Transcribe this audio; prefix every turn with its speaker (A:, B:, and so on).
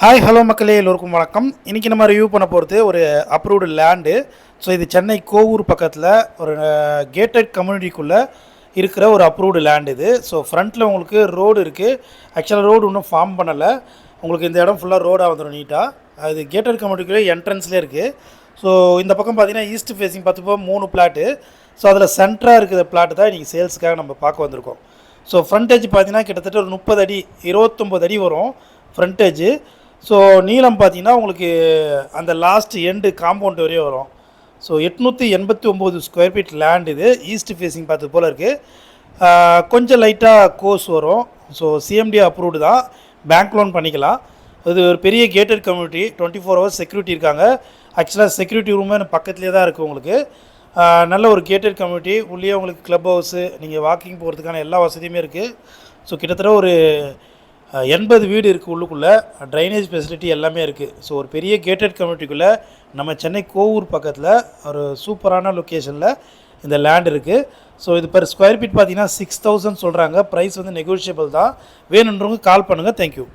A: Hi hello மக்களே, எல்லோருக்கும் வணக்கம். இன்றைக்கி நம்ம ரிவ்யூ பண்ண போகிறது ஒரு அப்ரூவ்டு லேண்டு. ஸோ இது சென்னை கோவூர் பக்கத்தில் ஒரு கேட்டட் கம்யூனிட்டிக்குள்ளே இருக்கிற ஒரு அப்ரூவ்டு லேண்ட் இது. ஸோ ஃப்ரண்ட்டில் உங்களுக்கு ரோடு இருக்குது. ஆக்சுவலாக ரோடு இன்னும் ஃபார்ம் பண்ணலை. உங்களுக்கு இந்த இடம் ஃபுல்லாக ரோடாக வந்துடும் நீட்டாக. அது கேட்டட் கம்யூனிட்டிக்குள்ளே என்ட்ரன்ஸ்லேயே இருக்குது. ஸோ இந்த பக்கம் பார்த்தீங்கன்னா ஈஸ்ட் ஃபேஸிங் பார்த்துப்போ 3 பிளாட்டு. ஸோ அதில் சென்டராக இருக்கிற பிளாட்டு தான் இன்றைக்கி சேல்ஸுக்காக நம்ம பார்க்க வந்திருக்கோம். ஸோ ஃப்ரண்டேஜ் பார்த்தீங்கன்னா கிட்டத்தட்ட ஒரு 30 அடி 29 அடி வரும் ஃப்ரண்டேஜு. ஸோ நீளம் பார்த்தீங்கன்னா உங்களுக்கு அந்த லாஸ்ட் எண்டு காம்பவுண்ட் வரையும் வரும். ஸோ 889 ஸ்கொயர் ஃபீட் லேண்ட் இது. ஈஸ்ட் ஃபேஸிங் பார்த்து போல் இருக்குது. கொஞ்சம் லைட்டாக கோர்ஸ் வரும். ஸோ சிஎம்டி அப்ரூவ்டு தான், பேங்க் லோன் பண்ணிக்கலாம். இது ஒரு பெரிய கேட்டட் கம்யூனிட்டி, 24 ஹவர்ஸ் செக்யூரிட்டி இருக்காங்க. ஆக்சுவலாக செக்யூரிட்டி ரூமே பக்கத்துலேயே தான் இருக்குது உங்களுக்கு. நல்ல ஒரு கேட்டட் கம்யூனிட்டி. உள்ளே உங்களுக்கு க்ளப் ஹவுஸு, நீங்கள் வாக்கிங் போகிறதுக்கான எல்லா வசதியுமே இருக்குது. ஸோ கிட்டத்தட்ட ஒரு 80 வீடு இருக்குது உள்ளுக்குள்ளே. ட்ரைனேஜ் ஃபெசிலிட்டி எல்லாமே இருக்குது. ஸோ ஒரு பெரிய கேட்டட் கம்யூனிட்டிக்குள்ளே நம்ம சென்னை கோவூர் பக்கத்தில் ஒரு சூப்பரான லொக்கேஷனில் இந்த லேண்ட் இருக்குது. ஸோ இது பெர் ஸ்கொயர் ஃபீட் பார்த்தீங்கன்னா 6000 சொல்கிறாங்க. ப்ரைஸ் வந்து நெகோஷியபிள் தான். வேணுன்றவங்க கால் பண்ணுங்கள். தேங்க்யூ.